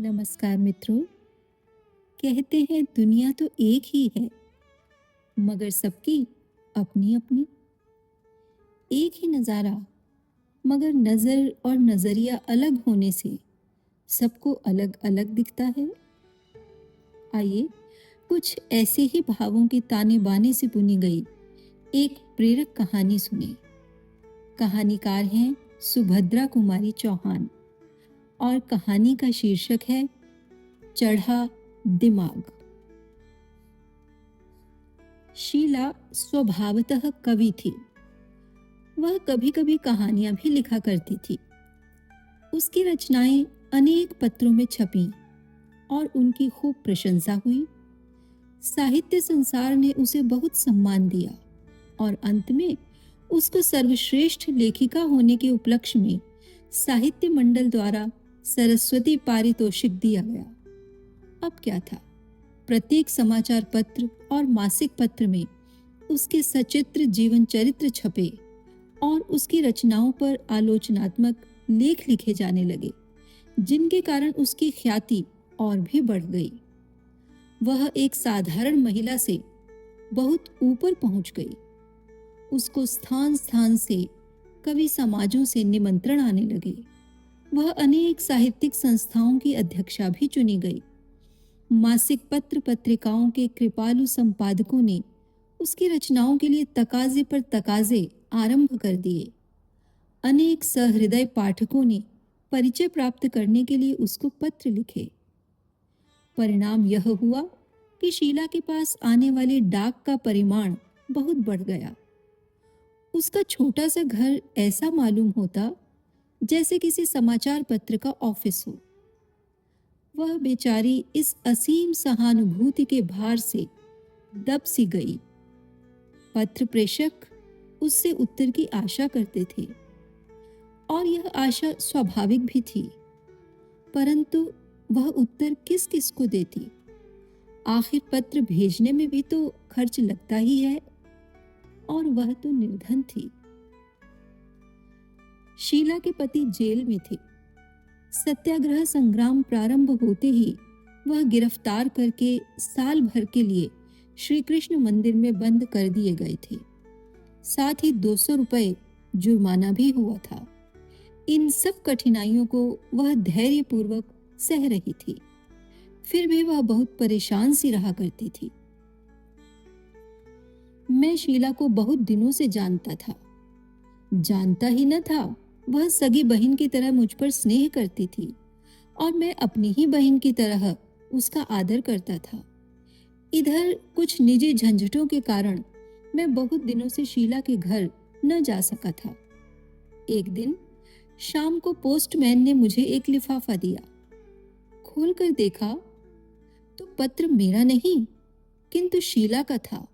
नमस्कार मित्रों। कहते हैं दुनिया तो एक ही है, मगर सबकी अपनी अपनी। एक ही नज़ारा, मगर नज़र और नज़रिया अलग होने से सबको अलग अलग दिखता है। आइए कुछ ऐसे ही भावों की ताने बाने से बुनी गई एक प्रेरक कहानी सुने। कहानीकार हैं सुभद्रा कुमारी चौहान और कहानी का शीर्षक है चढ़ा दिमाग। शीला स्वभावतः कवि थी। वह कभी कभी कहानियां भी लिखा करती थी। उसकी रचनाएं अनेक पत्रों में छपीं और उनकी खूब प्रशंसा हुई। साहित्य संसार ने उसे बहुत सम्मान दिया और अंत में उसको सर्वश्रेष्ठ लेखिका होने के उपलक्ष्य में साहित्य मंडल द्वारा सरस्वती पारितोषिक दिया गया। अब क्या था, प्रत्येक समाचार पत्र और मासिक पत्र में उसके सचित्र जीवन चरित्र छपे और उसकी रचनाओं पर आलोचनात्मक लेख लिखे जाने लगे, जिनके कारण उसकी ख्याति और भी बढ़ गई। वह एक साधारण महिला से बहुत ऊपर पहुंच गई। उसको स्थान स्थान से कवि समाजों से निमंत्रण आने लगे। वह अनेक साहित्यिक संस्थाओं की अध्यक्षा भी चुनी गई। मासिक पत्र पत्रिकाओं के कृपालु संपादकों ने उसकी रचनाओं के लिए तकाजे पर तकाजे आरंभ कर दिए। अनेक सहृदय पाठकों ने परिचय प्राप्त करने के लिए उसको पत्र लिखे। परिणाम यह हुआ कि शीला के पास आने वाले डाक का परिमाण बहुत बढ़ गया। उसका छोटा सा घर ऐसा मालूम होता जैसे किसी समाचार पत्र का ऑफिस हो। वह बेचारी इस असीम सहानुभूति के भार से दब सी गई। पत्र प्रेषक उससे उत्तर की आशा करते थे और यह आशा स्वाभाविक भी थी, परंतु वह उत्तर किस किस को देती। आखिर पत्र भेजने में भी तो खर्च लगता ही है और वह तो निर्धन थी। शीला के पति जेल में थे। सत्याग्रह संग्राम प्रारंभ होते ही वह गिरफ्तार करके साल भर के लिए श्री कृष्ण मंदिर में बंद कर दिए गए थे। साथ ही 200 रुपए जुर्माना भी हुआ था। इन सब कठिनाइयों को वह धैर्यपूर्वक सह रही थी। फिर भी वह बहुत परेशान सी रहा करती थी। मैं शीला को बहुत दिनों से जानता था। जानता ही न था, वह सगी बहन की तरह मुझ पर स्नेह करती थी और मैं अपनी ही बहन की तरह उसका आदर करता था। इधर कुछ निजी झंझटों के कारण मैं बहुत दिनों से शीला के घर न जा सका था। एक दिन शाम को पोस्टमैन ने मुझे एक लिफाफा दिया। खोलकर देखा तो पत्र मेरा नहीं किंतु शीला का था।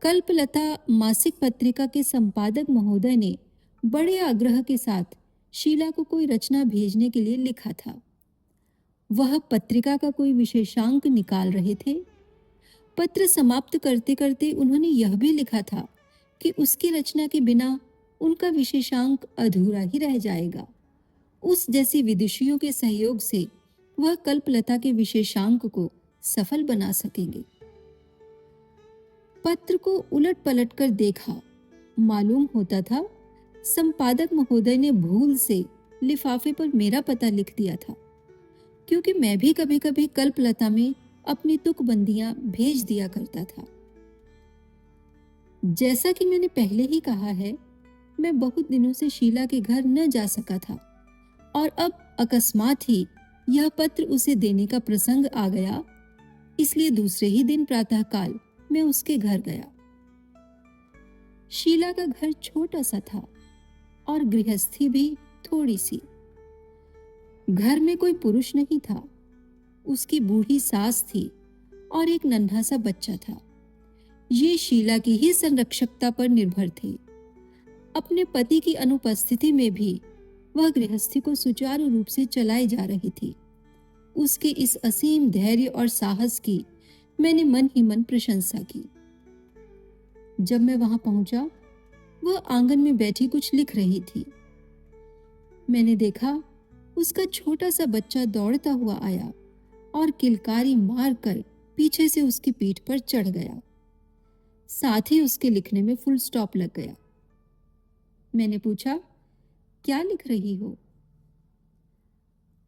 कल्पलता मासिक पत्रिका के संपादक महोदय ने बड़े आग्रह के साथ शीला को कोई रचना भेजने के लिए लिखा था। वह पत्रिका का कोई विशेषांक निकाल रहे थे। पत्र समाप्त करते करते उन्होंने यह भी लिखा था कि उसकी रचना के बिना उनका विशेषांक अधूरा ही रह जाएगा। उस जैसी विदुषियों के सहयोग से वह कल्पलता के विशेषांक को सफल बना सकेंगे। पत्र को उलट पलट कर देखा, मालूम होता था संपादक महोदय ने भूल से लिफाफे पर मेरा पता लिख दिया था, क्योंकि मैं भी कभी कभी कल्पलता में अपनी तुकबंदियां भेज दिया करता था। जैसा कि मैंने पहले ही कहा है, मैं बहुत दिनों से शीला के घर न जा सका था और अब अकस्मात ही यह पत्र उसे देने का प्रसंग आ गया। इसलिए दूसरे ही दिन प्रातःकाल मैं उसके घर गया। शीला का घर छोटा सा था और गृहस्थी भी थोड़ी सी। घर में कोई पुरुष नहीं था। उसकी बूढ़ी सास थी और एक नन्हा सा बच्चा था। ये शीला की ही संरक्षकता पर निर्भर थे। अपने पति की अनुपस्थिति में भी वह गृहस्थी को सुचारू रूप से चलाई जा रही थी। उसके इस असीम धैर्य और साहस की मैंने मन ही मन प्रशंसा की। जब मैं वहां पहुंचा, वह आंगन में बैठी कुछ लिख रही थी। मैंने देखा उसका छोटा सा बच्चा दौड़ता हुआ आया और किलकारी मारकर पीछे से उसकी पीठ पर चढ़ गया। साथ ही उसके लिखने में फुल स्टॉप लग गया। मैंने पूछा, क्या लिख रही हो?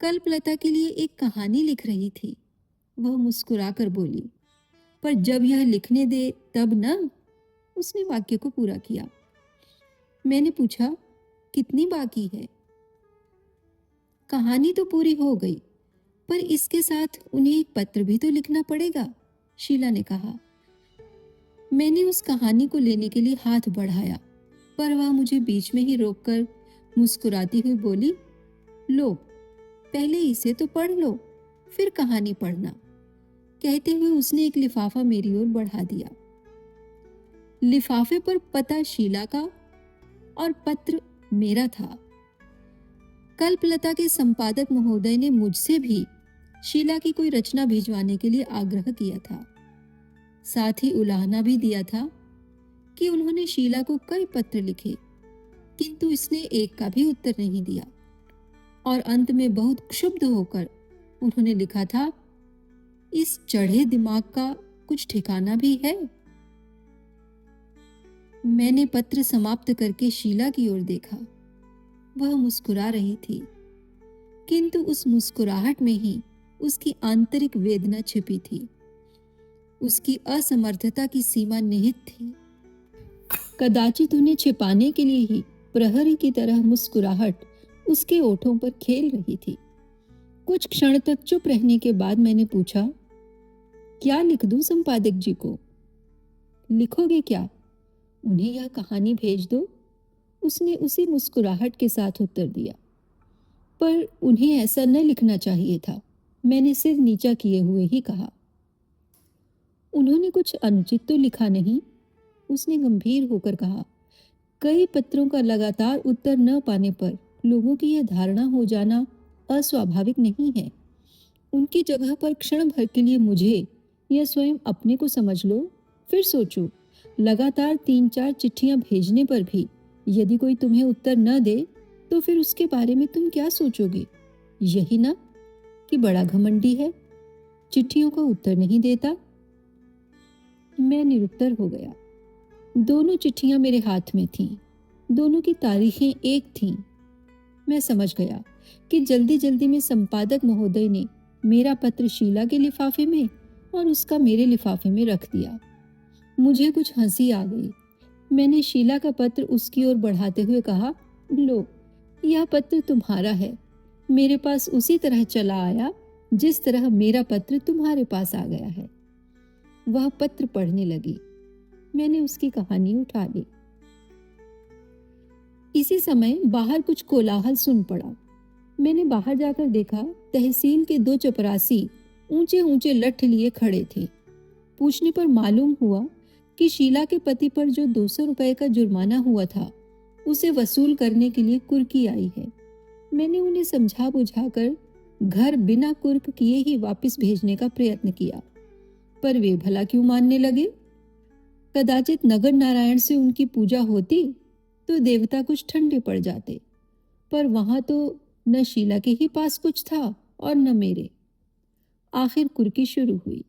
कल्पलता के लिए एक कहानी लिख रही थी, वह मुस्कुराकर बोली। पर जब यह लिखने दे तब न। उसने वाक्य को पूरा किया। मैंने पूछा, कितनी बाकी है? कहानी तो पूरी हो गई, पर इसके साथ उन्हें एक पत्र भी तो लिखना पड़ेगा, शीला ने कहा। मैंने उस कहानी को लेने के लिए हाथ बढ़ाया, पर वह मुझे बीच में ही रोककर मुस्कुराती हुई बोली, लो, पहले इसे तो पढ़ लो, फिर कहानी पढ़ना। कहते हुए उसने एक लिफाफा मेरी ओर बढ़ा दिया। लिफाफे पर पता शीला का और पत्र मेरा था। कल्पलता के संपादक महोदय ने मुझसे भी शीला की कोई रचना भिजवाने के लिए आग्रह किया था। साथ ही उलाहना भी दिया था कि उन्होंने शीला को कई पत्र लिखे, किंतु इसने एक का भी उत्तर नहीं दिया और अंत में बहुत क्षुब्ध होकर उन्होंने लिखा था, इस चढ़े दिमाग का कुछ ठिकाना भी है? मैंने पत्र समाप्त करके शीला की ओर देखा। वह मुस्कुरा रही थी, किंतु उस मुस्कुराहट में ही उसकी आंतरिक वेदना छिपी थी। उसकी असमर्थता की सीमा निहित थी। कदाचित उन्हें छिपाने के लिए ही प्रहरी की तरह मुस्कुराहट उसके ओठों पर खेल रही थी। कुछ क्षण तक चुप रहने के बाद मैंने पूछा, क्या लिख दूं संपादक जी को? लिखोगे क्या? उन्हें यह कहानी भेज दो, उसने उसी मुस्कुराहट के साथ उत्तर दिया। पर उन्हें ऐसा न लिखना चाहिए था, मैंने सिर नीचा किए हुए ही कहा। उन्होंने कुछ अनुचित तो लिखा नहीं, उसने गंभीर होकर कहा। कई पत्रों का लगातार उत्तर न पाने पर लोगों की यह धारणा हो जाना अस्वाभाविक नहीं है। उनकी जगह पर क्षण भर के लिए मुझे या स्वयं अपने को समझ लो, फिर सोचो, लगातार 3-4 चिट्ठियां भेजने पर भी यदि कोई तुम्हें उत्तर न दे तो फिर उसके बारे में तुम क्या सोचोगे? यही ना कि बड़ा घमंडी है, चिट्ठियों का उत्तर नहीं देता। मैं निरुत्तर हो गया। दोनों चिट्ठियां मेरे हाथ में थीं, दोनों की तारीखें एक थीं। मैं समझ गया कि जल्दी जल्दी में संपादक महोदय ने मेरा पत्र शीला के लिफाफे में और उसका मेरे लिफाफे में रख दिया। मुझे कुछ हंसी आ गई। मैंने शीला का पत्र उसकी ओर बढ़ाते हुए कहा, लो, यह पत्र तुम्हारा है, मेरे पास उसी तरह चला आया जिस तरह मेरा पत्र तुम्हारे पास आ गया है। वह पत्र पढ़ने लगी। मैंने उसकी कहानी उठा ली। इसी समय बाहर कुछ कोलाहल सुन पड़ा। मैंने बाहर जाकर देखा, तहसील के 2 चपरासी ऊंचे ऊंचे लठ लिए खड़े थे। पूछने पर मालूम हुआ कि शीला के पति पर जो 200 रुपए का जुर्माना हुआ था, उसे वसूल करने के लिए कुर्की आई है। मैंने उन्हें समझा बुझाकर घर बिना कुर्क किए ही वापस भेजने का प्रयत्न किया, पर वे भला क्यों मानने लगे? कदाचित नगर नारायण से उनकी पूजा होती तो देवता कुछ ठंडे पड़ जाते, पर वहां तो न शीला के ही पास कुछ था और न मेरे। आखिर कुर्की शुरू हुई।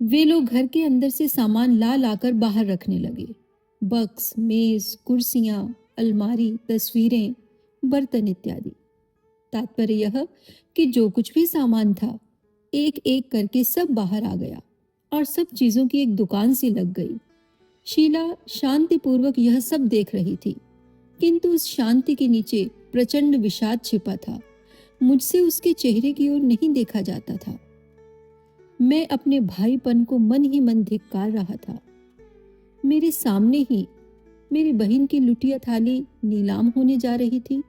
वे लोग घर के अंदर से सामान ला लाकर बाहर रखने लगे। बक्स, मेज, कुर्सियां, अलमारी, तस्वीरें, बर्तन इत्यादि। तात्पर्य यह कि जो कुछ भी सामान था एक एक करके सब बाहर आ गया और सब चीजों की एक दुकान सी लग गई। शीला शांतिपूर्वक यह सब देख रही थी, किंतु उस शांति के नीचे प्रचंड विषाद छिपा था। मुझसे उसके चेहरे की ओर नहीं देखा जाता था। मैं अपने भाईपन को मन ही मन धिक्कार रहा था। मेरे सामने ही मेरी बहन की लुटिया थाली नीलाम होने जा रही थी,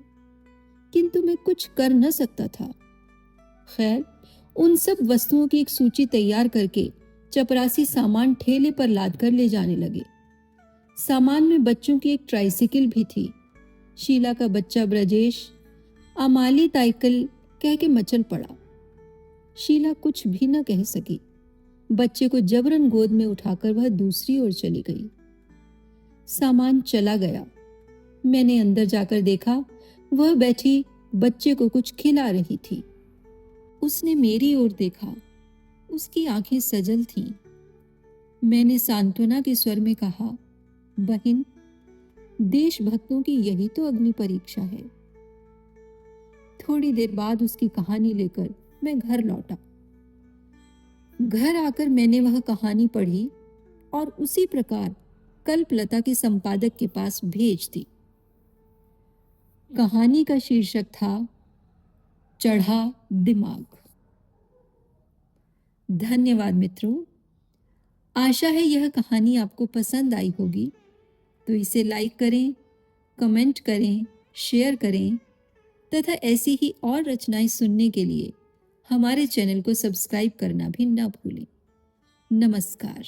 किंतु मैं कुछ कर न सकता था। खैर, उन सब वस्तुओं की एक सूची तैयार करके चपरासी सामान ठेले पर लाद कर ले जाने लगे। सामान में बच्चों की एक ट्राइसिकल भी थी। शीला का बच्चा ब्रजेश अमाली ताइकल कह के मचल पड़ा। शीला कुछ भी न कह सकी। बच्चे को जबरन गोद में उठाकर वह दूसरी ओर चली गई। सामान चला गया। मैंने अंदर जाकर देखा, वह बैठी बच्चे को कुछ खिला रही थी। उसने मेरी ओर देखा। उसकी आंखें सजल थीं। मैंने सांत्वना के स्वर में कहा, बहन, देशभक्तों की यही तो अग्नि परीक्षा है। थोड़ी देर बाद उसकी कहानी लेकर मैं घर लौटा। घर आकर मैंने वह कहानी पढ़ी और उसी प्रकार कल्पलता के संपादक के पास भेज दी। कहानी का शीर्षक था चढ़ा दिमाग। धन्यवाद मित्रों। आशा है यह कहानी आपको पसंद आई होगी, तो इसे लाइक करें, कमेंट करें, शेयर करें तथा ऐसी ही और रचनाएं सुनने के लिए हमारे चैनल को सब्सक्राइब करना भी न भूलें। नमस्कार।